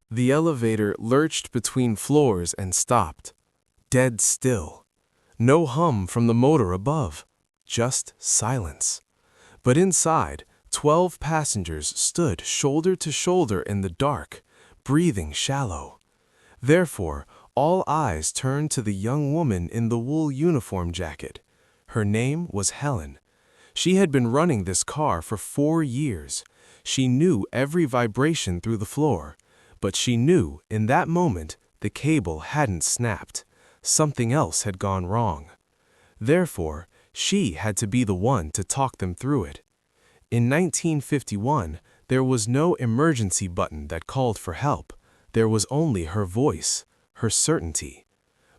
The elevator lurched between floors and stopped, dead still. No hum from the motor above, just silence. But inside, 12 passengers stood shoulder to shoulder in the dark, breathing shallow. Therefore, all eyes turned to the young woman in the wool uniform jacket. Her name was Helen. She had been running this car for 4 years. She knew every vibration through the floor, but she knew in that moment the cable hadn't snapped. Something else had gone wrong. Therefore, she had to be the one to talk them through it. In 1951, there was no emergency button that called for help. There was only her voice, her certainty.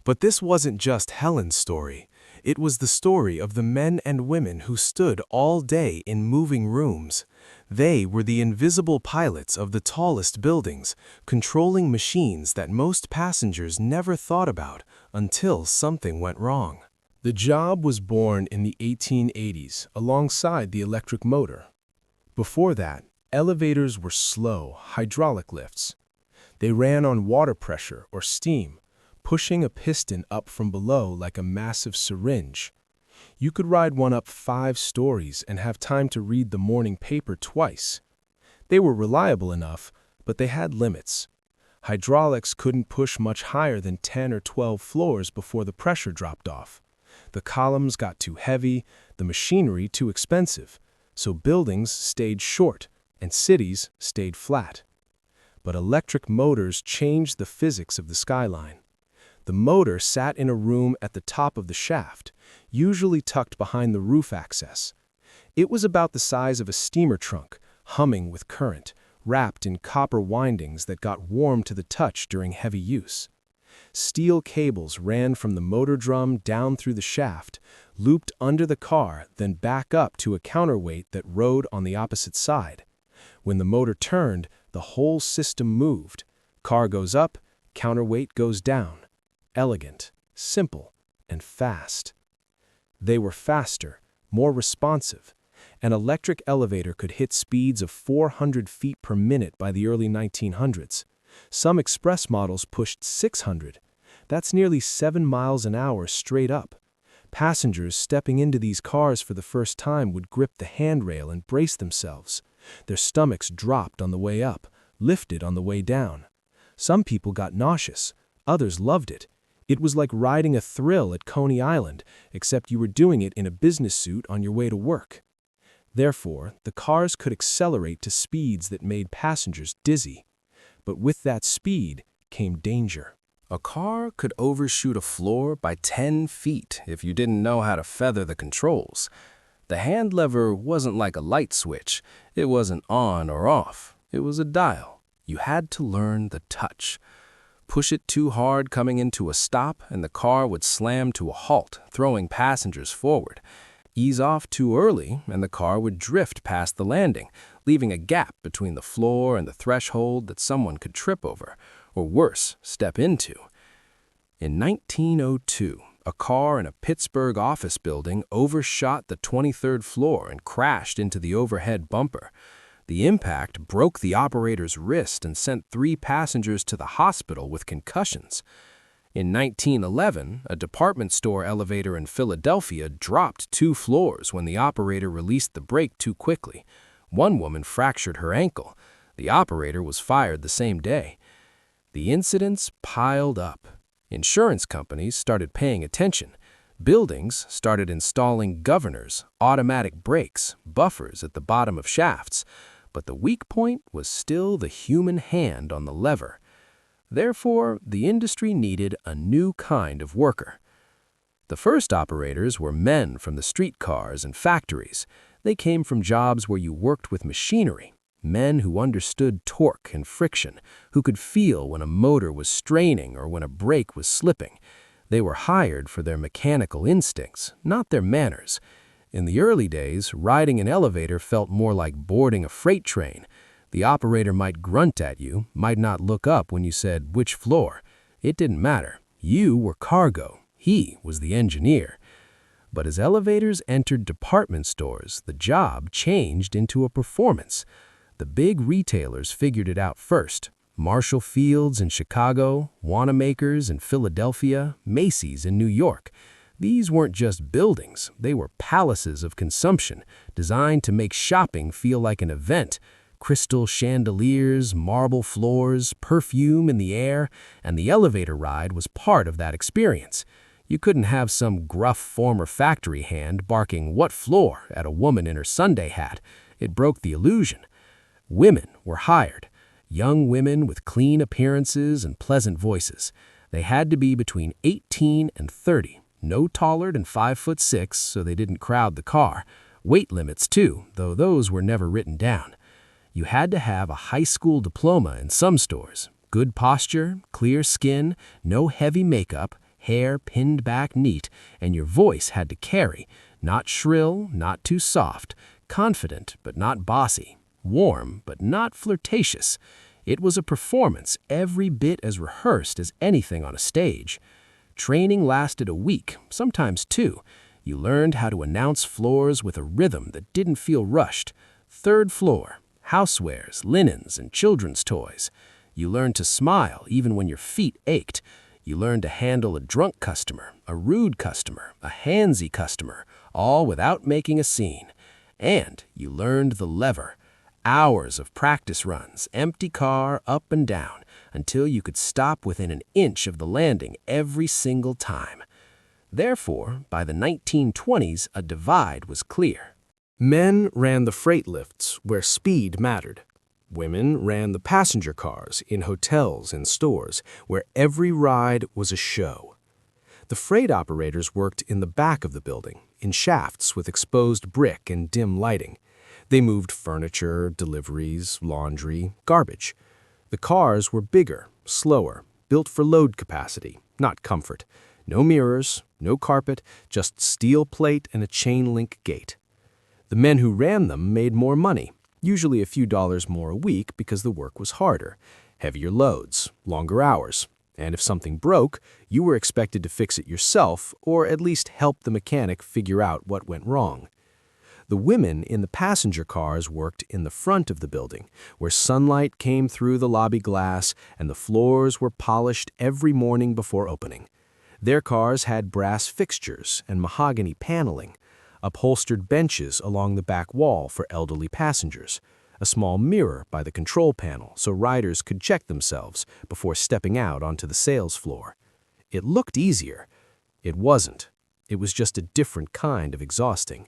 But this wasn't just Helen's story. It was the story of the men and women who stood all day in moving rooms. They were the invisible pilots of the tallest buildings, controlling machines that most passengers never thought about until something went wrong. The job was born in the 1880s alongside the electric motor. Before that, elevators were slow, hydraulic lifts. They ran on water pressure or steam, pushing a piston up from below like a massive syringe. You could ride one up 5 stories and have time to read the morning paper twice. They were reliable enough, but they had limits. Hydraulics couldn't push much higher than 10 or 12 floors before the pressure dropped off. The columns got too heavy, the machinery too expensive, so buildings stayed short and cities stayed flat. But electric motors changed the physics of the skyline. The motor sat in a room at the top of the shaft, usually tucked behind the roof access. It was about the size of a steamer trunk, humming with current, wrapped in copper windings that got warm to the touch during heavy use. Steel cables ran from the motor drum down through the shaft, looped under the car, then back up to a counterweight that rode on the opposite side. When the motor turned, the whole system moved. Car goes up, counterweight goes down. Elegant, simple, and fast. They were faster, more responsive. An electric elevator could hit speeds of 400 feet per minute by the early 1900s. Some express models pushed 600. That's nearly 7 miles an hour straight up. Passengers stepping into these cars for the first time would grip the handrail and brace themselves. Their stomachs dropped on the way up, lifted on the way down. Some people got nauseous, others loved it. It was like riding a thrill at Coney Island, except you were doing it in a business suit on your way to work. Therefore, the cars could accelerate to speeds that made passengers dizzy. But with that speed came danger. A car could overshoot a floor by 10 feet if you didn't know how to feather the controls. The hand lever wasn't like a light switch. It wasn't on or off. It was a dial. You had to learn the touch. Push it too hard coming into a stop, and the car would slam to a halt, throwing passengers forward. Ease off too early, and the car would drift past the landing, leaving a gap between the floor and the threshold that someone could trip over, or worse, step into. In 1902, a car in a Pittsburgh office building overshot the 23rd floor and crashed into the overhead bumper. The impact broke the operator's wrist and sent 3 passengers to the hospital with concussions. In 1911, a department store elevator in Philadelphia dropped 2 floors when the operator released the brake too quickly. One woman fractured her ankle. The operator was fired the same day. The incidents piled up. Insurance companies started paying attention. Buildings started installing governors, automatic brakes, buffers at the bottom of shafts. But the weak point was still the human hand on the lever. Therefore, the industry needed a new kind of worker. The first operators were men from the streetcars and factories. They came from jobs where you worked with machinery, men who understood torque and friction, who could feel when a motor was straining or when a brake was slipping. They were hired for their mechanical instincts, not their manners. In the early days, riding an elevator felt more like boarding a freight train. The operator might grunt at you, might not look up when you said, "Which floor?" It didn't matter. You were cargo. He was the engineer. But as elevators entered department stores, the job changed into a performance. The big retailers figured it out first. Marshall Field's in Chicago, Wanamaker's in Philadelphia, Macy's in New York. These weren't just buildings, they were palaces of consumption, designed to make shopping feel like an event. Crystal chandeliers, marble floors, perfume in the air, and the elevator ride was part of that experience. You couldn't have some gruff former factory hand barking "what floor" at a woman in her Sunday hat. It broke the illusion. Women were hired. Young women with clean appearances and pleasant voices. They had to be between 18 and 30, no taller than 5'6", so they didn't crowd the car. Weight limits too, though those were never written down. You had to have a high school diploma in some stores. Good posture, clear skin, no heavy makeup, hair pinned back neat, and your voice had to carry, not shrill, not too soft, confident but not bossy, warm but not flirtatious. It was a performance every bit as rehearsed as anything on a stage. Training lasted a week, sometimes two. You learned how to announce floors with a rhythm that didn't feel rushed. Third floor, housewares, linens, and children's toys. You learned to smile even when your feet ached. You learned to handle a drunk customer, a rude customer, a handsy customer, all without making a scene. And you learned the lever. Hours of practice runs, empty car, up and down, until you could stop within an inch of the landing every single time. Therefore, by the 1920s, a divide was clear. Men ran the freight lifts where speed mattered. Women ran the passenger cars in hotels and stores where every ride was a show. The freight operators worked in the back of the building, in shafts with exposed brick and dim lighting. They moved furniture, deliveries, laundry, garbage. The cars were bigger, slower, built for load capacity, not comfort. No mirrors, no carpet, just steel plate and a chain-link gate. The men who ran them made more money, usually a few dollars more a week because the work was harder, heavier loads, longer hours. And if something broke, you were expected to fix it yourself or at least help the mechanic figure out what went wrong. The women in the passenger cars worked in the front of the building, where sunlight came through the lobby glass and the floors were polished every morning before opening. Their cars had brass fixtures and mahogany paneling, upholstered benches along the back wall for elderly passengers, a small mirror by the control panel so riders could check themselves before stepping out onto the sales floor. It looked easier. It wasn't. It was just a different kind of exhausting.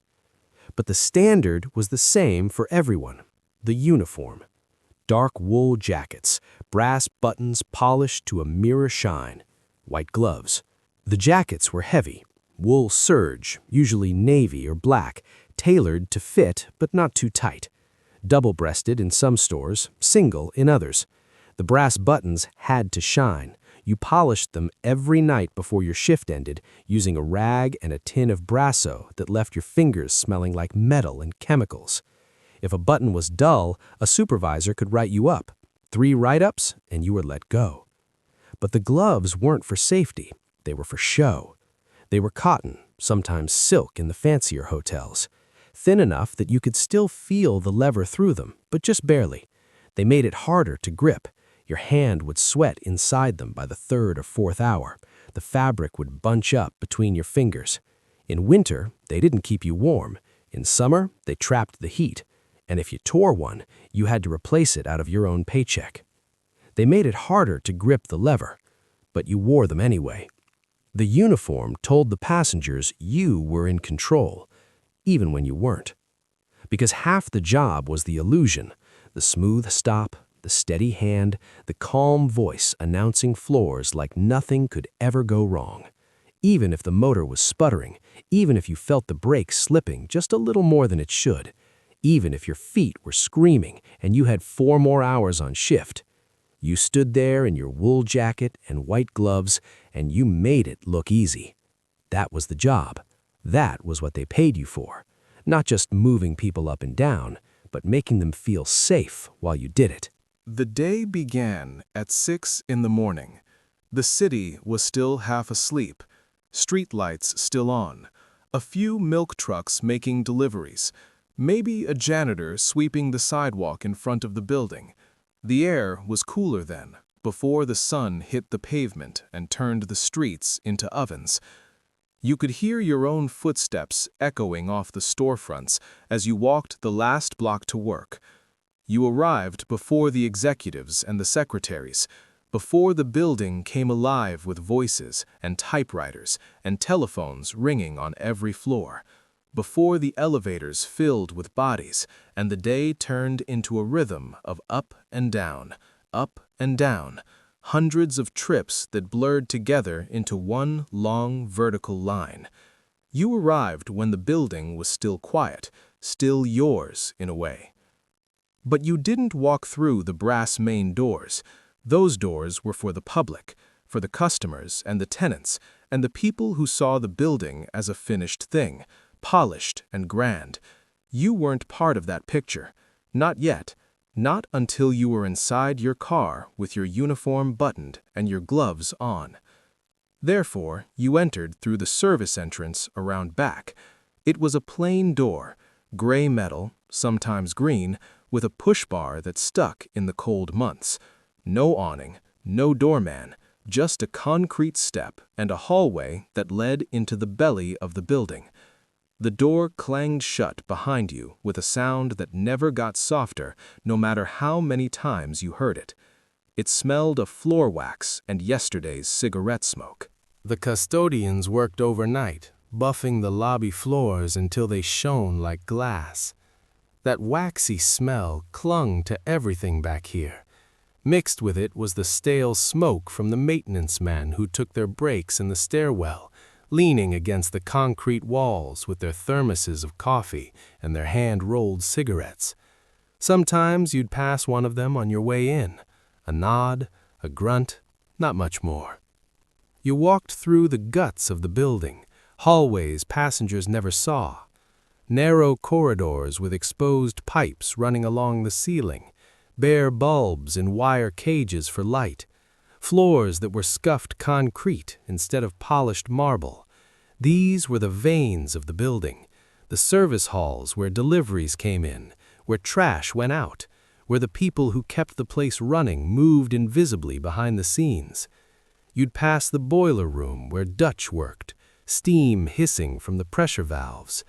But the standard was the same for everyone, the uniform. Dark wool jackets, brass buttons polished to a mirror shine, white gloves. The jackets were heavy, wool serge, usually navy or black, tailored to fit but not too tight. Double-breasted in some stores, single in others. The brass buttons had to shine. You polished them every night before your shift ended using a rag and a tin of Brasso that left your fingers smelling like metal and chemicals. If a button was dull, a supervisor could write you up. 3 write-ups and you were let go. But the gloves weren't for safety. They were for show. They were cotton, sometimes silk in the fancier hotels. Thin enough that you could still feel the lever through them, but just barely. They made it harder to grip. Your hand would sweat inside them by the 3rd or 4th hour. The fabric would bunch up between your fingers. In winter, they didn't keep you warm. In summer, they trapped the heat. And if you tore one, you had to replace it out of your own paycheck. They made it harder to grip the lever, but you wore them anyway. The uniform told the passengers you were in control, even when you weren't. Because half the job was the illusion, the smooth stop, the steady hand, the calm voice announcing floors like nothing could ever go wrong. Even if the motor was sputtering, even if you felt the brake slipping just a little more than it should, even if your feet were screaming and you had 4 more hours on shift, you stood there in your wool jacket and white gloves and you made it look easy. That was the job. That was what they paid you for. Not just moving people up and down, but making them feel safe while you did it. The day began at 6 in the morning. The city was still half asleep, street lights still on, a few milk trucks making deliveries, maybe a janitor sweeping the sidewalk in front of the building. The air was cooler then, before the sun hit the pavement and turned the streets into ovens. You could hear your own footsteps echoing off the storefronts as you walked the last block to work. You arrived before the executives and the secretaries, before the building came alive with voices and typewriters and telephones ringing on every floor, before the elevators filled with bodies and the day turned into a rhythm of up and down, hundreds of trips that blurred together into one long vertical line. You arrived when the building was still quiet, still yours in a way. But you didn't walk through the brass main doors. Those doors were for the public, for the customers and the tenants, and the people who saw the building as a finished thing, polished and grand. You weren't part of that picture. Not yet. Not until you were inside your car with your uniform buttoned and your gloves on. Therefore, you entered through the service entrance around back. It was a plain door, gray metal, sometimes green, with a push bar that stuck in the cold months. No awning, no doorman, just a concrete step and a hallway that led into the belly of the building. The door clanged shut behind you with a sound that never got softer, no matter how many times you heard it. It smelled of floor wax and yesterday's cigarette smoke. The custodians worked overnight, buffing the lobby floors until they shone like glass. That waxy smell clung to everything back here. Mixed with it was the stale smoke from the maintenance men who took their breaks in the stairwell, leaning against the concrete walls with their thermoses of coffee and their hand-rolled cigarettes. Sometimes you'd pass one of them on your way in. A nod, a grunt, not much more. You walked through the guts of the building, hallways passengers never saw. Narrow corridors with exposed pipes running along the ceiling, bare bulbs in wire cages for light, floors that were scuffed concrete instead of polished marble. These were the veins of the building, the service halls where deliveries came in, where trash went out, where the people who kept the place running moved invisibly behind the scenes. You'd pass the boiler room where Dutch worked, steam hissing from the pressure valves.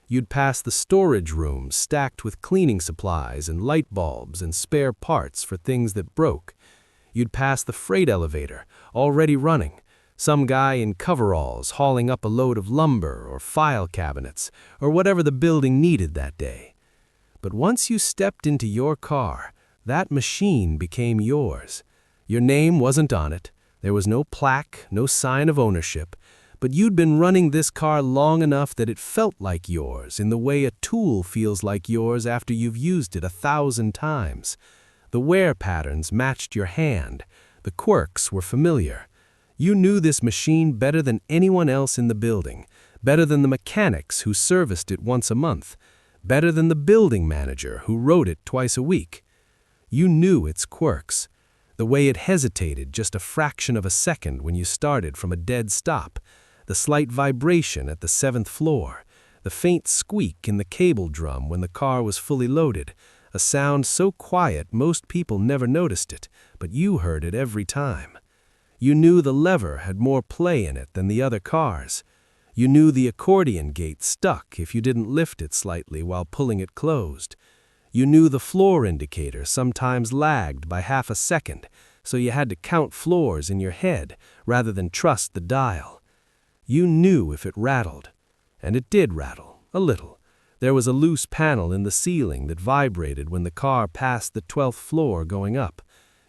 You'd pass the storage rooms stacked with cleaning supplies and light bulbs and spare parts for things that broke. You'd pass the freight elevator, already running, some guy in coveralls hauling up a load of lumber or file cabinets or whatever the building needed that day. But once you stepped into your car, that machine became yours. Your name wasn't on it. There was no plaque, no sign of ownership, but you'd been running this car long enough that it felt like yours in the way a tool feels like yours after you've used it 1,000 times. The wear patterns matched your hand. The quirks were familiar. You knew this machine better than anyone else in the building, better than the mechanics who serviced it once a month, better than the building manager who rode it twice a week. You knew its quirks, the way it hesitated just a fraction of a second when you started from a dead stop, the slight vibration at the 7th floor, the faint squeak in the cable drum when the car was fully loaded, a sound so quiet most people never noticed it, but you heard it every time. You knew the lever had more play in it than the other cars. You knew the accordion gate stuck if you didn't lift it slightly while pulling it closed. You knew the floor indicator sometimes lagged by half a second, so you had to count floors in your head rather than trust the dial. You knew if it rattled, and it did rattle, a little. There was a loose panel in the ceiling that vibrated when the car passed the 12th floor going up.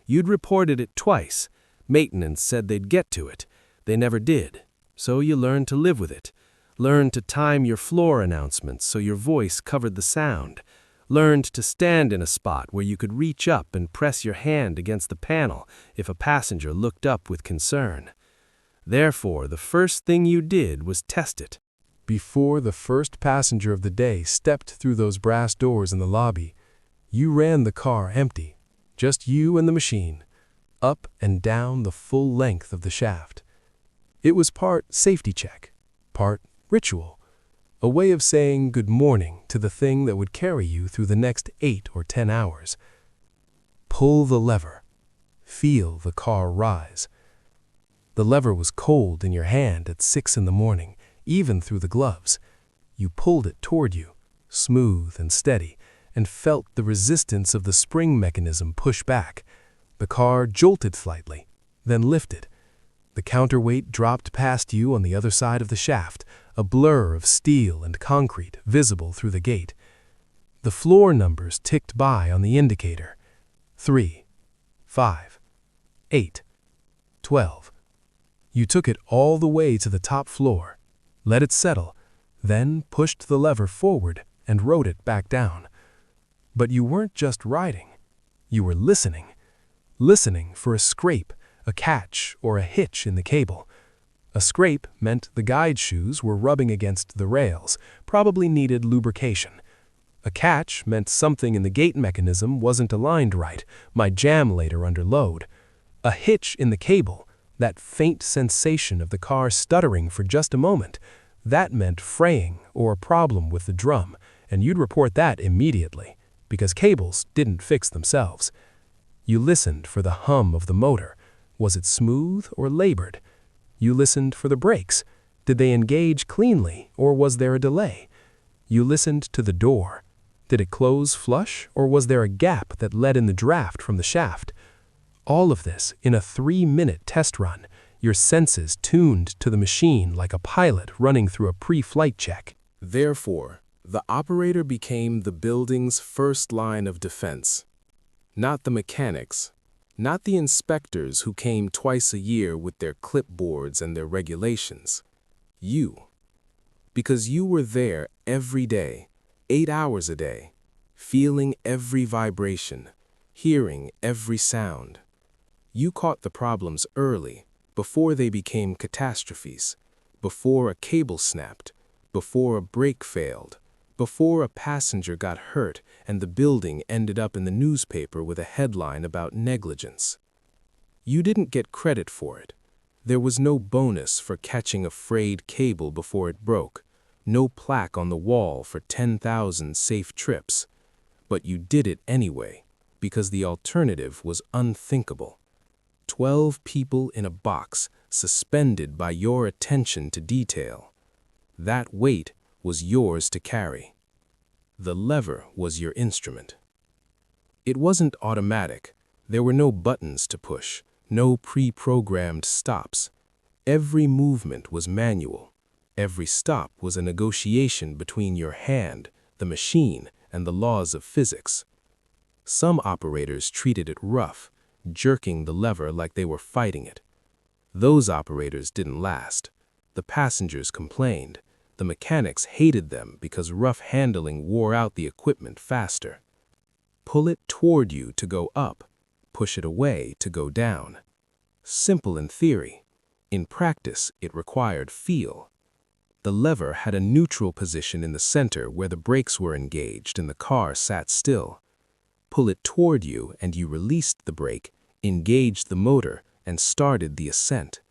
You'd reported it twice. Maintenance said they'd get to it. They never did. So you learned to live with it. Learned to time your floor announcements so your voice covered the sound. Learned to stand in a spot where you could reach up and press your hand against the panel if a passenger looked up with concern. Therefore, the first thing you did was test it. Before the first passenger of the day stepped through those brass doors in the lobby, you ran the car empty, just you and the machine, up and down the full length of the shaft. It was part safety check, part ritual, a way of saying good morning to the thing that would carry you through the next 8 or 10 hours. Pull the lever. Feel the car rise. The lever was cold in your hand at 6 in the morning, even through the gloves. You pulled it toward you, smooth and steady, and felt the resistance of the spring mechanism push back. The car jolted slightly, then lifted. The counterweight dropped past you on the other side of the shaft, a blur of steel and concrete visible through the gate. The floor numbers ticked by on the indicator. 3, 5, 8, 12. You took it all the way to the top floor, let it settle, then pushed the lever forward and rode it back down. But you weren't just riding. You were listening. Listening for a scrape, a catch, or a hitch in the cable. A scrape meant the guide shoes were rubbing against the rails, probably needed lubrication. A catch meant something in the gate mechanism wasn't aligned right, might jam later under load. A hitch in the cable, that faint sensation of the car stuttering for just a moment, that meant fraying or a problem with the drum, and you'd report that immediately, because cables didn't fix themselves. You listened for the hum of the motor. Was it smooth or labored? You listened for the brakes. Did they engage cleanly, or was there a delay? You listened to the door. Did it close flush, or was there a gap that let in the draft from the shaft? All of this in a 3-minute test run, your senses tuned to the machine like a pilot running through a pre-flight check. Therefore, the operator became the building's first line of defense. Not the mechanics, not the inspectors who came twice a year with their clipboards and their regulations. You. Because you were there every day, 8 hours a day, feeling every vibration, hearing every sound. You caught the problems early, before they became catastrophes, before a cable snapped, before a brake failed, before a passenger got hurt and the building ended up in the newspaper with a headline about negligence. You didn't get credit for it. There was no bonus for catching a frayed cable before it broke, no plaque on the wall for 10,000 safe trips. But you did it anyway, because the alternative was unthinkable. 12 people in a box, suspended by your attention to detail. That weight was yours to carry. The lever was your instrument. It wasn't automatic. There were no buttons to push, no pre-programmed stops. Every movement was manual. Every stop was a negotiation between your hand, the machine, and the laws of physics. Some operators treated it rough, jerking the lever like they were fighting it. Those operators didn't last. The passengers complained. The mechanics hated them because rough handling wore out the equipment faster. Pull it toward you to go up, push it away to go down. Simple in theory. In practice, it required feel. The lever had a neutral position in the center where the brakes were engaged and the car sat still. Pull it toward you and you released the brake, engaged the motor, and started the ascent.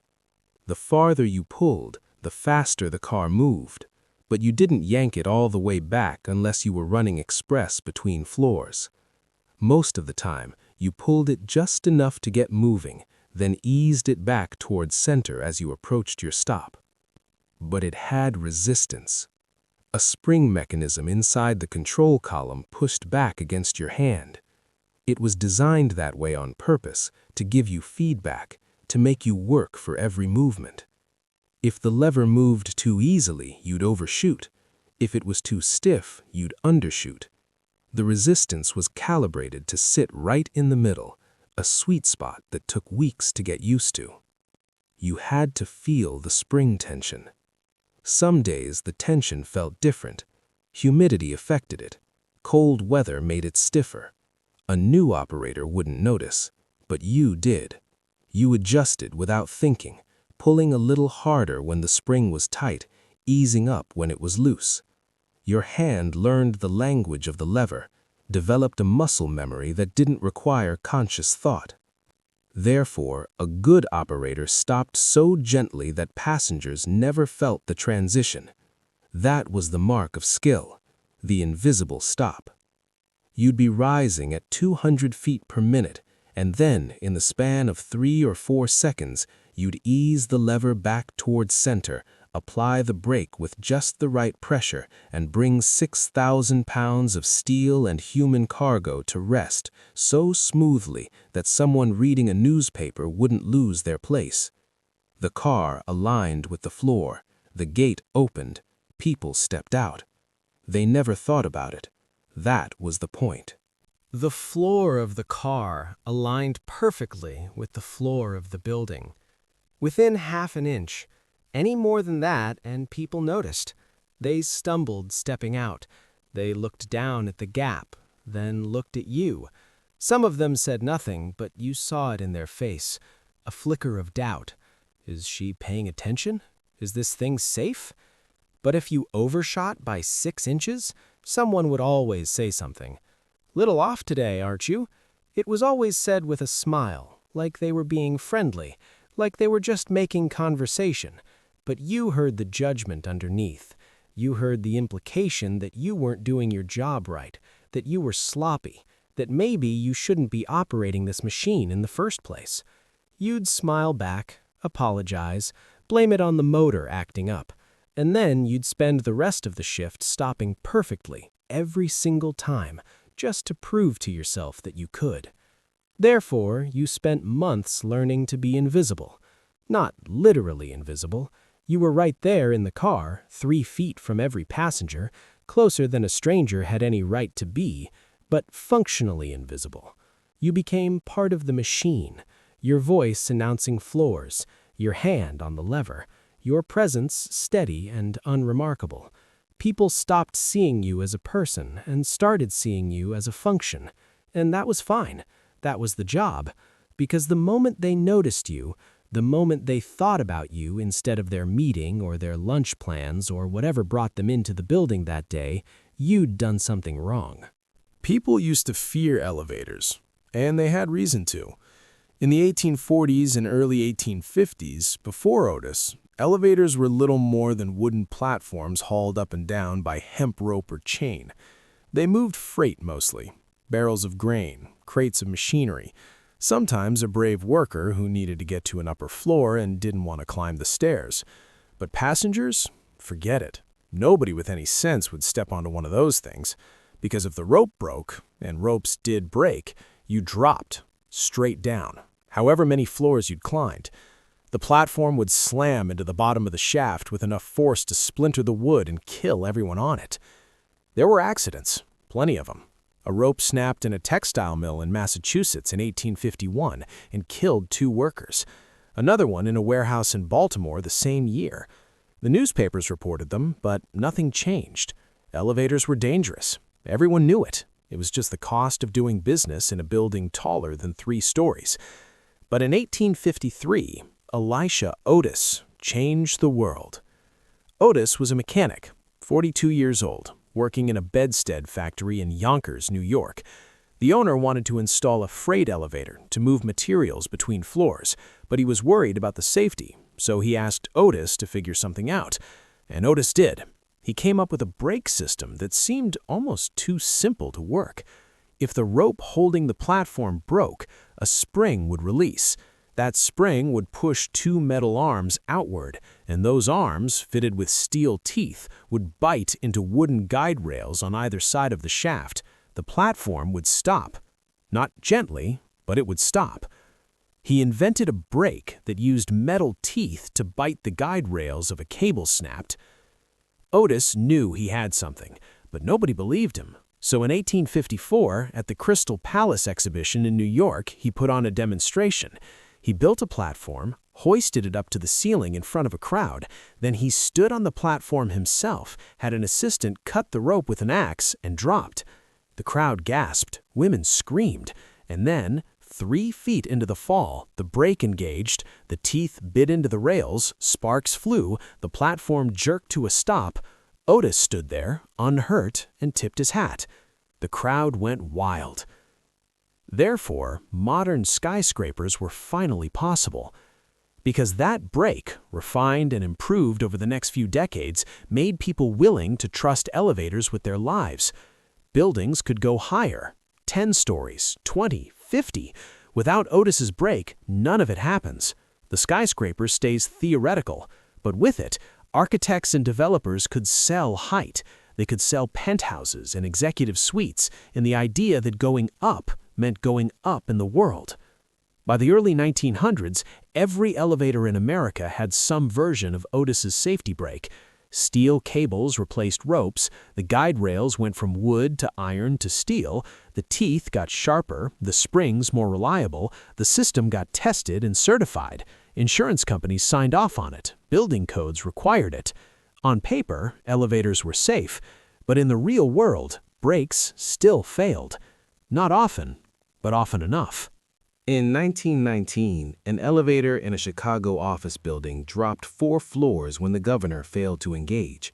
The farther you pulled, the faster the car moved, but you didn't yank it all the way back unless you were running express between floors. Most of the time, you pulled it just enough to get moving, then eased it back towards center as you approached your stop. But it had resistance. A spring mechanism inside the control column pushed back against your hand. It was designed that way on purpose, to give you feedback, to make you work for every movement. If the lever moved too easily, you'd overshoot. If it was too stiff, you'd undershoot. The resistance was calibrated to sit right in the middle, a sweet spot that took weeks to get used to. You had to feel the spring tension. Some days the tension felt different. Humidity affected it. Cold weather made it stiffer. A new operator wouldn't notice, but you did. You adjusted without thinking, pulling a little harder when the spring was tight, easing up when it was loose. Your hand learned the language of the lever, developed a muscle memory that didn't require conscious thought. Therefore, a good operator stopped so gently that passengers never felt the transition. That was the mark of skill, the invisible stop. You'd be rising at 200 feet per minute, and then, in the span of 3 or 4 seconds, you'd ease the lever back towards center, apply the brake with just the right pressure, and bring 6,000 pounds of steel and human cargo to rest so smoothly that someone reading a newspaper wouldn't lose their place. The car aligned with the floor, the gate opened, people stepped out. They never thought about it. That was the point. The floor of the car aligned perfectly with the floor of the building. Within half an inch, any more than that, and people noticed. They stumbled stepping out. They looked down at the gap, then looked at you. Some of them said nothing, but you saw it in their face, a flicker of doubt. Is she paying attention? Is this thing safe? But if you overshot by 6 inches, someone would always say something. Little off today, aren't you? It was always said with a smile, like they were being friendly, like they were just making conversation. But you heard the judgment underneath. You heard the implication that you weren't doing your job right, that you were sloppy, that maybe you shouldn't be operating this machine in the first place. You'd smile back, apologize, blame it on the motor acting up, and then you'd spend the rest of the shift stopping perfectly every single time, just to prove to yourself that you could. Therefore, you spent months learning to be invisible. Not literally invisible. You were right there in the car, 3 feet from every passenger, closer than a stranger had any right to be, but functionally invisible. You became part of the machine, your voice announcing floors, your hand on the lever, your presence steady and unremarkable. People stopped seeing you as a person and started seeing you as a function. And that was fine. That was the job. Because the moment they noticed you, the moment they thought about you instead of their meeting or their lunch plans or whatever brought them into the building that day, you'd done something wrong. People used to fear elevators, and they had reason to. In the 1840s and early 1850s, before Otis, elevators were little more than wooden platforms hauled up and down by hemp rope or chain. They moved freight mostly, barrels of grain, crates of machinery, sometimes a brave worker who needed to get to an upper floor and didn't want to climb the stairs. But passengers? Forget it. Nobody with any sense would step onto one of those things, because if the rope broke, and ropes did break, you dropped, straight down, however many floors you'd climbed. The platform would slam into the bottom of the shaft with enough force to splinter the wood and kill everyone on it. There were accidents, plenty of them. A rope snapped in a textile mill in Massachusetts in 1851 and killed 2 workers. Another one in a warehouse in Baltimore the same year. The newspapers reported them, but nothing changed. Elevators were dangerous. Everyone knew it. It was just the cost of doing business in a building taller than 3 stories. But in 1853, Elisha Otis changed the world. Otis was a mechanic, 42 years old, working in a bedstead factory in Yonkers, New York. The owner wanted to install a freight elevator to move materials between floors, but he was worried about the safety, so he asked Otis to figure something out. And Otis did. He came up with a brake system that seemed almost too simple to work. If the rope holding the platform broke, a spring would release. That spring would push 2 metal arms outward, and those arms, fitted with steel teeth, would bite into wooden guide rails on either side of the shaft. The platform would stop. Not gently, but it would stop. He invented a brake that used metal teeth to bite the guide rails if a cable snapped. Otis knew he had something, but nobody believed him. So in 1854, at the Crystal Palace exhibition in New York, he put on a demonstration. He built a platform, hoisted it up to the ceiling in front of a crowd, then he stood on the platform himself, had an assistant cut the rope with an axe, and dropped. The crowd gasped, women screamed, and then, 3 feet into the fall, the brake engaged, the teeth bit into the rails, sparks flew, the platform jerked to a stop. Otis stood there, unhurt, and tipped his hat. The crowd went wild. Therefore, modern skyscrapers were finally possible. Because that brake, refined and improved over the next few decades, made people willing to trust elevators with their lives. Buildings could go higher, 10 stories, 20, 50. Without Otis's brake, none of it happens. The skyscraper stays theoretical, but with it, architects and developers could sell height. They could sell penthouses and executive suites in the idea that going up meant going up in the world. By the early 1900s, every elevator in America had some version of Otis's safety brake. Steel cables replaced ropes, the guide rails went from wood to iron to steel, the teeth got sharper, the springs more reliable, the system got tested and certified. Insurance companies signed off on it, building codes required it. On paper, elevators were safe, but in the real world, brakes still failed. Not often, but often enough. In 1919, an elevator in a Chicago office building dropped 4 floors when the governor failed to engage.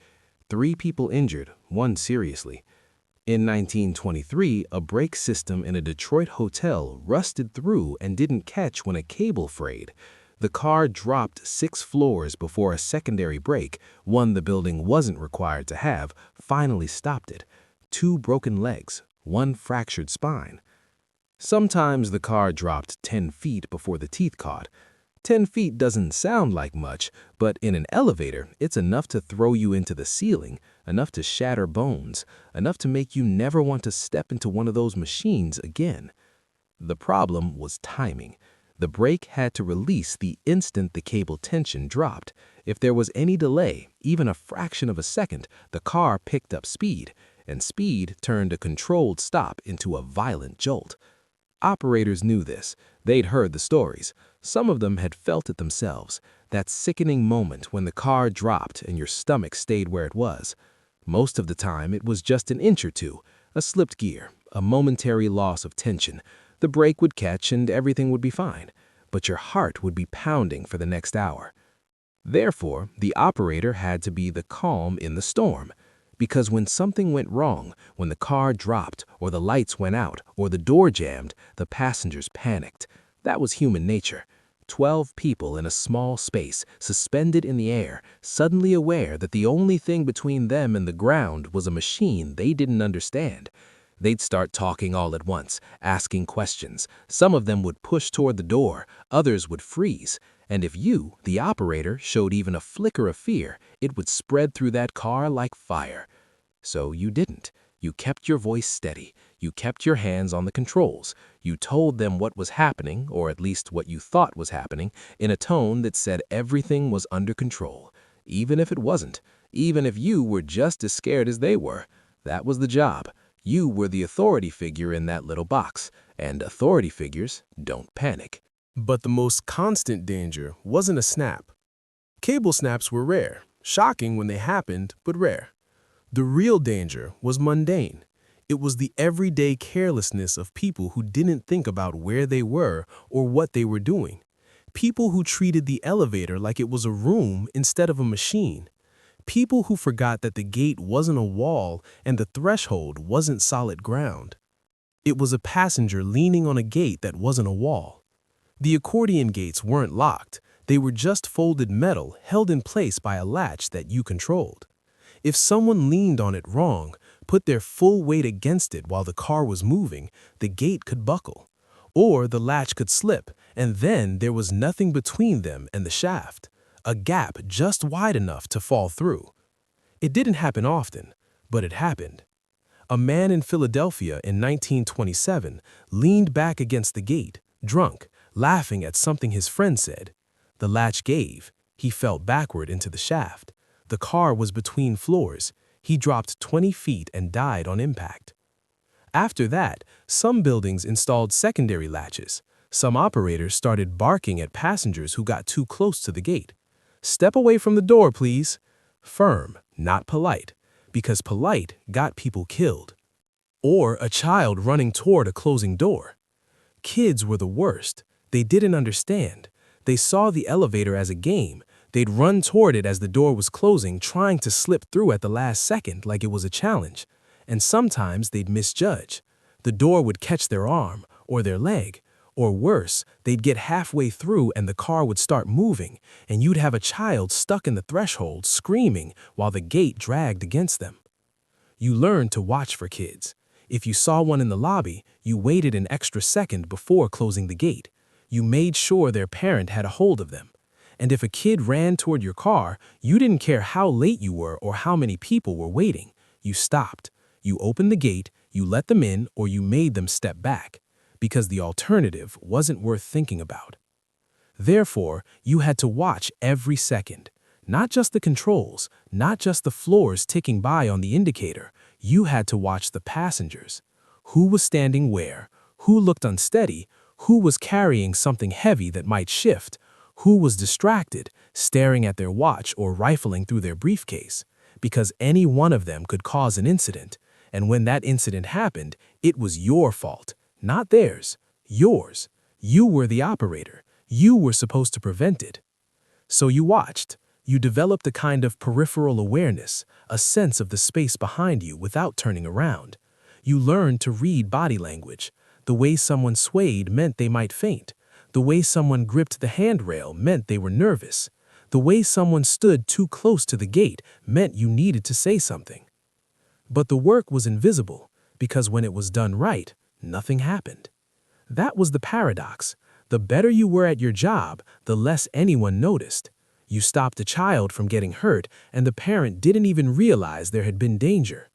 3 people injured, 1 seriously. In 1923, a brake system in a Detroit hotel rusted through and didn't catch when a cable frayed. The car dropped 6 floors before a secondary brake, one the building wasn't required to have, finally stopped it. 2 broken legs, 1 fractured spine. Sometimes the car dropped 10 feet before the teeth caught. 10 feet doesn't sound like much, but in an elevator, it's enough to throw you into the ceiling, enough to shatter bones, enough to make you never want to step into one of those machines again. The problem was timing. The brake had to release the instant the cable tension dropped. If there was any delay, even a fraction of a second, the car picked up speed, and speed turned a controlled stop into a violent jolt. Operators knew this. They'd heard the stories. Some of them had felt it themselves, that sickening moment when the car dropped and your stomach stayed where it was. Most of the time, it was just an inch or two, a slipped gear, a momentary loss of tension. The brake would catch and everything would be fine, but your heart would be pounding for the next hour. Therefore, the operator had to be the calm in the storm. Because when something went wrong, when the car dropped, or the lights went out, or the door jammed, the passengers panicked. That was human nature. 12 people in a small space, suspended in the air, suddenly aware that the only thing between them and the ground was a machine they didn't understand. They'd start talking all at once, asking questions. Some of them would push toward the door, others would freeze. And if you, the operator, showed even a flicker of fear, it would spread through that car like fire. So you didn't. You kept your voice steady. You kept your hands on the controls. You told them what was happening, or at least what you thought was happening, in a tone that said everything was under control. Even if it wasn't. Even if you were just as scared as they were. That was the job. You were the authority figure in that little box. And authority figures don't panic. But the most constant danger wasn't a snap. Cable snaps were rare, shocking when they happened, but rare. The real danger was mundane. It was the everyday carelessness of people who didn't think about where they were or what they were doing. People who treated the elevator like it was a room instead of a machine. People who forgot that the gate wasn't a wall and the threshold wasn't solid ground. It was a passenger leaning on a gate that wasn't a wall. The accordion gates weren't locked. They were just folded metal held in place by a latch that you controlled. If someone leaned on it wrong, put their full weight against it while the car was moving, the gate could buckle. Or the latch could slip, and then there was nothing between them and the shaft. A gap just wide enough to fall through. It didn't happen often, but it happened. A man in Philadelphia in 1927 leaned back against the gate, drunk, laughing at something his friend said. The latch gave. He fell backward into the shaft. The car was between floors. He dropped 20 feet and died on impact. After that, some buildings installed secondary latches. Some operators started barking at passengers who got too close to the gate. "Step away from the door, please." Firm, not polite, because polite got people killed. Or a child running toward a closing door. Kids were the worst. They didn't understand. They saw the elevator as a game. They'd run toward it as the door was closing, trying to slip through at the last second like it was a challenge. And sometimes they'd misjudge. The door would catch their arm or their leg. Or worse, they'd get halfway through and the car would start moving, and you'd have a child stuck in the threshold screaming while the gate dragged against them. You learned to watch for kids. If you saw one in the lobby, you waited an extra second before closing the gate. You made sure their parent had a hold of them. And if a kid ran toward your car, you didn't care how late you were or how many people were waiting. You stopped. You opened the gate, you let them in, or you made them step back, because the alternative wasn't worth thinking about. Therefore, you had to watch every second. Not just the controls, not just the floors ticking by on the indicator. You had to watch the passengers. Who was standing where? Who looked unsteady? Who was carrying something heavy that might shift? Who was distracted, staring at their watch or rifling through their briefcase? Because any one of them could cause an incident. And when that incident happened, it was your fault, not theirs, yours. You were the operator. You were supposed to prevent it. So you watched. You developed a kind of peripheral awareness, a sense of the space behind you without turning around. You learned to read body language. The way someone swayed meant they might faint. The way someone gripped the handrail meant they were nervous. The way someone stood too close to the gate meant you needed to say something. But the work was invisible, because when it was done right, nothing happened. That was the paradox. The better you were at your job, the less anyone noticed. You stopped a child from getting hurt, and the parent didn't even realize there had been danger.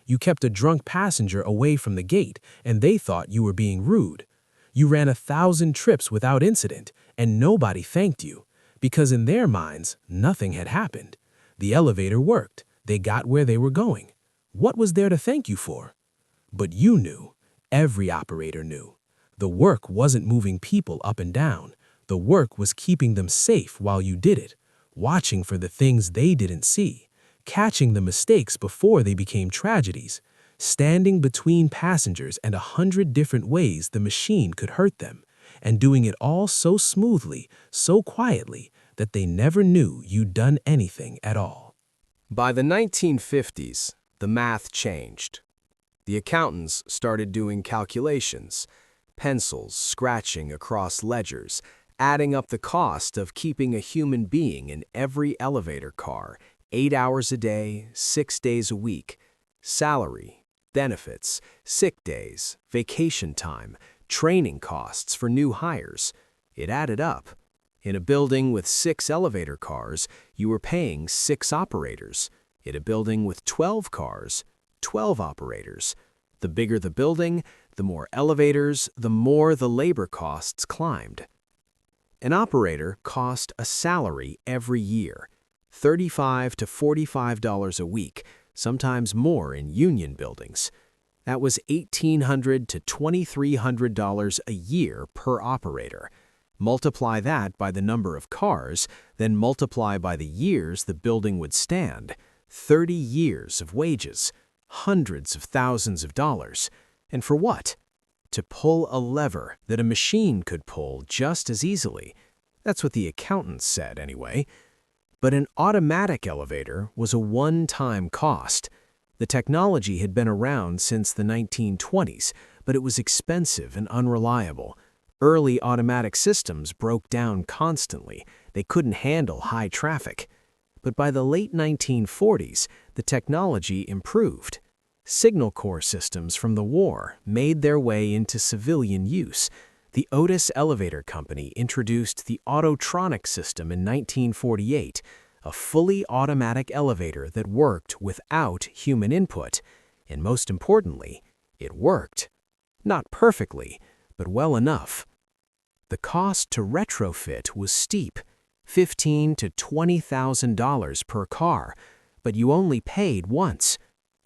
You kept a drunk passenger away from the gate, and they thought you were being rude. You ran 1,000 trips without incident, and nobody thanked you, because in their minds, nothing had happened. The elevator worked. They got where they were going. What was there to thank you for? But you knew. Every operator knew. The work wasn't moving people up and down. The work was keeping them safe while you did it, watching for the things they didn't see, catching the mistakes before they became tragedies, standing between passengers and 100 different ways the machine could hurt them, and doing it all so smoothly, so quietly, that they never knew you'd done anything at all. By the 1950s, the math changed. The accountants started doing calculations, pencils scratching across ledgers, adding up the cost of keeping a human being in every elevator car, 8 hours a day, 6 days a week, salary, benefits, sick days, vacation time, training costs for new hires. It added up. In a building with 6 elevator cars, you were paying 6 operators. In a building with 12 cars, 12 operators. The bigger the building, the more elevators, the more the labor costs climbed. An operator cost a salary every year, $35 to $45 a week, sometimes more in union buildings. That was $1,800 to $2,300 a year per operator. Multiply that by the number of cars, then multiply by the years the building would stand. 30 years of wages, hundreds of thousands of dollars. And for what? To pull a lever that a machine could pull just as easily. That's what the accountants said, anyway. But an automatic elevator was a one-time cost. The technology had been around since the 1920s, but it was expensive and unreliable. Early automatic systems broke down constantly. They couldn't handle high traffic. But by the late 1940s, the technology improved. Signal Corps systems from the war made their way into civilian use. The Otis Elevator Company introduced the Autotronic system in 1948, a fully automatic elevator that worked without human input. And most importantly, it worked. Not perfectly, but well enough. The cost to retrofit was steep, $15,000 to $20,000 per car, but you only paid once.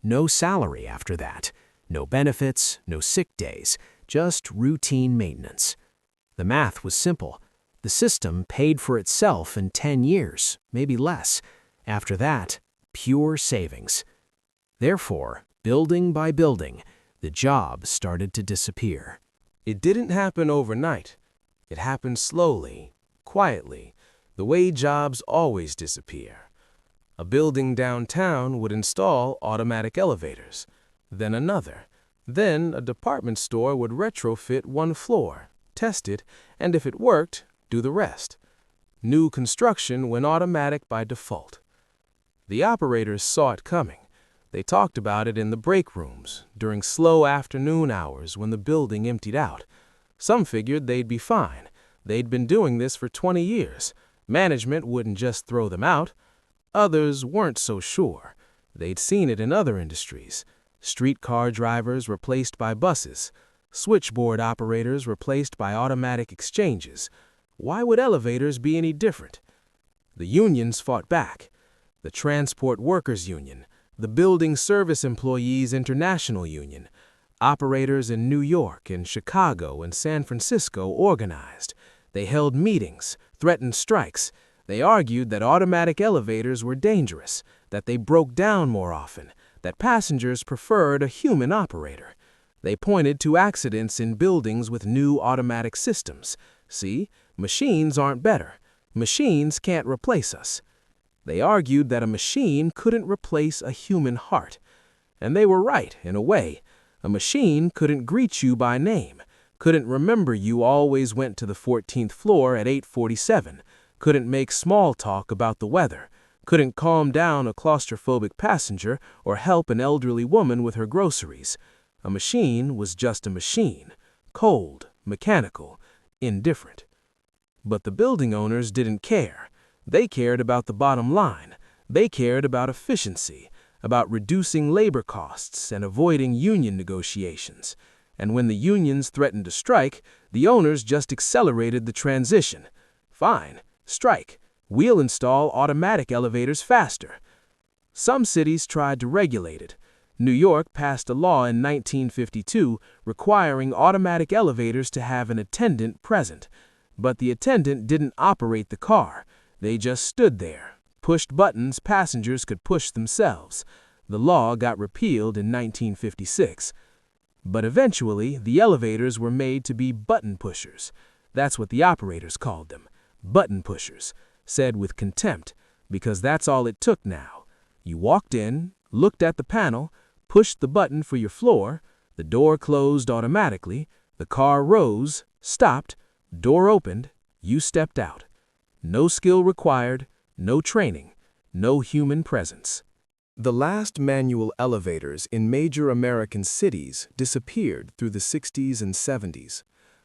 No salary after that, no benefits, no sick days, just routine maintenance. The math was simple. The system paid for itself in 10 years, maybe less. After that, pure savings. Therefore, building by building, the job started to disappear. It didn't happen overnight. It happened slowly, quietly, the way jobs always disappear. A building downtown would install automatic elevators, then another. Then a department store would retrofit one floor, test it, and if it worked, do the rest. New construction went automatic by default. The operators saw it coming. They talked about it in the break rooms, during slow afternoon hours when the building emptied out. Some figured they'd be fine. They'd been doing this for 20 years. Management wouldn't just throw them out. Others weren't so sure. They'd seen it in other industries. Streetcar drivers replaced by buses. Switchboard operators replaced by automatic exchanges. Why would elevators be any different? The unions fought back. The Transport Workers Union, the Building Service Employees International Union, operators in New York and Chicago and San Francisco organized. They held meetings, threatened strikes. They argued that automatic elevators were dangerous, that they broke down more often, that passengers preferred a human operator. They pointed to accidents in buildings with new automatic systems. See, machines aren't better. Machines can't replace us. They argued that a machine couldn't replace a human heart. And they were right, in a way. A machine couldn't greet you by name, couldn't remember you always went to the 14th floor at 8:47, couldn't make small talk about the weather, couldn't calm down a claustrophobic passenger or help an elderly woman with her groceries. A machine was just a machine, cold, mechanical, indifferent. But the building owners didn't care. They cared about the bottom line. They cared about efficiency, about reducing labor costs and avoiding union negotiations. And when the unions threatened to strike, the owners just accelerated the transition. Fine, strike. We'll install automatic elevators faster. Some cities tried to regulate it. New York passed a law in 1952 requiring automatic elevators to have an attendant present. But the attendant didn't operate the car. They just stood there, pushed buttons passengers could push themselves. The law got repealed in 1956. But eventually, the elevators were made to be button pushers. That's what the operators called them, button pushers, said with contempt, because that's all it took now. You walked in, looked at the panel, pushed the button for your floor, the door closed automatically, the car rose, stopped, door opened, you stepped out. No skill required, no training, no human presence. The last manual elevators in major American cities disappeared through the 60s and 70s.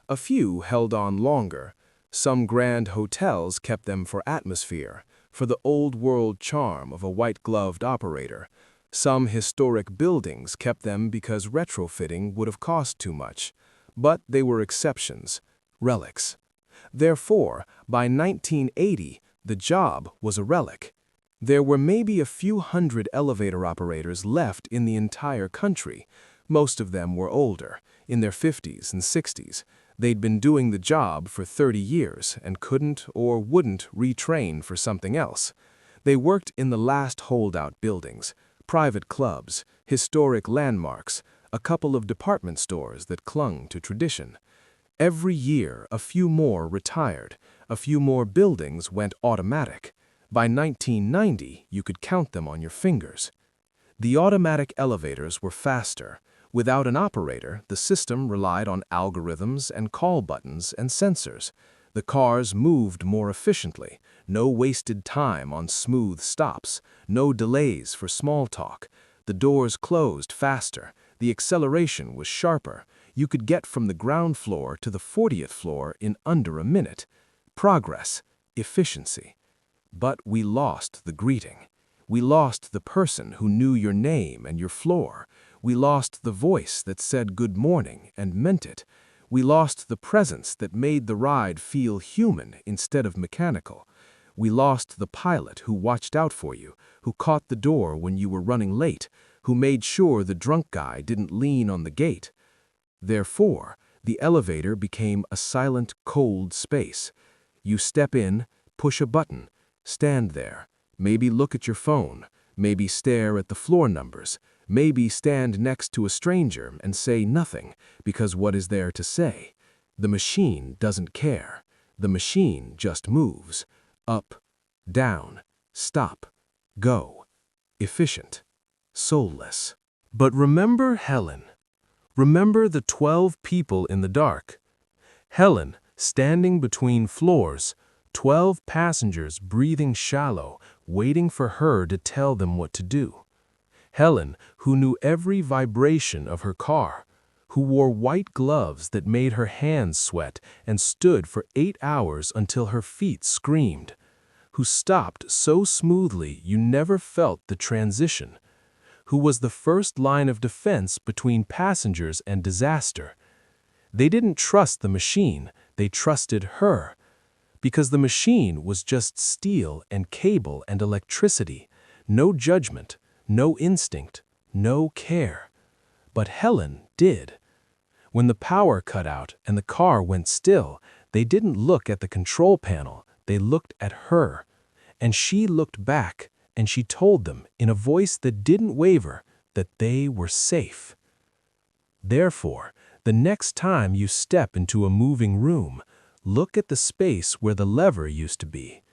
A few held on longer. Some grand hotels kept them for atmosphere, for the old-world charm of a white-gloved operator. Some historic buildings kept them because retrofitting would have cost too much. But they were exceptions, relics. Therefore, by 1980, the job was a relic. There were maybe a few hundred elevator operators left in the entire country. Most of them were older, in their 50s and 60s. They'd been doing the job for 30 years and couldn't or wouldn't retrain for something else. They worked in the last holdout buildings, private clubs, historic landmarks, a couple of department stores that clung to tradition. Every year, a few more retired, a few more buildings went automatic. By 1990, you could count them on your fingers. The automatic elevators were faster. Without an operator, the system relied on algorithms and call buttons and sensors. The cars moved more efficiently, no wasted time on smooth stops, no delays for small talk. The doors closed faster, the acceleration was sharper. You could get from the ground floor to the 40th floor in under a minute. Progress, efficiency. But we lost the greeting. We lost the person who knew your name and your floor. We lost the voice that said good morning and meant it. We lost the presence that made the ride feel human instead of mechanical. We lost the pilot who watched out for you, who caught the door when you were running late, who made sure the drunk guy didn't lean on the gate. Therefore, the elevator became a silent, cold space. You step in, push a button, stand there, maybe look at your phone, maybe stare at the floor numbers, maybe stand next to a stranger and say nothing, because what is there to say? The machine doesn't care. The machine just moves. Up, down, stop, go. Efficient, soulless. But remember Helen. Remember the 12 people in the dark. Helen, standing between floors, 12 passengers breathing shallow, waiting for her to tell them what to do. Helen, who knew every vibration of her car, who wore white gloves that made her hands sweat and stood for 8 hours until her feet screamed, who stopped so smoothly you never felt the transition, who was the first line of defense between passengers and disaster. They didn't trust the machine, they trusted her, because the machine was just steel and cable and electricity, no judgment, no instinct, no care. But Helen did. When the power cut out and the car went still, they didn't look at the control panel, they looked at her. And she looked back, and she told them, in a voice that didn't waver, that they were safe. Therefore, the next time you step into a moving room, look at the space where the lever used to be.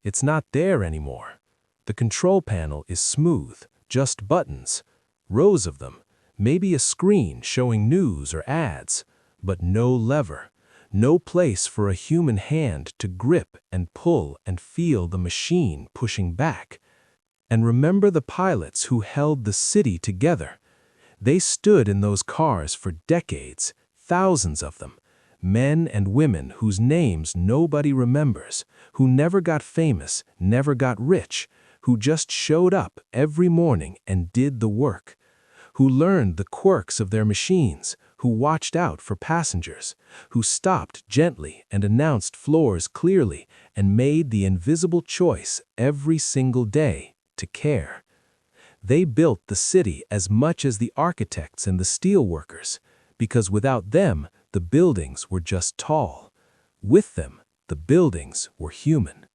It's not there anymore. The control panel is smooth, just buttons, rows of them, maybe a screen showing news or ads, but no lever, no place for a human hand to grip and pull and feel the machine pushing back. And remember the pilots who held the city together. They stood in those cars for decades, thousands of them, men and women whose names nobody remembers, who never got famous, never got rich, who just showed up every morning and did the work, who learned the quirks of their machines, who watched out for passengers, who stopped gently and announced floors clearly and made the invisible choice every single day to care. They built the city as much as the architects and the steel workers, because without them, the buildings were just tall. With them, the buildings were human.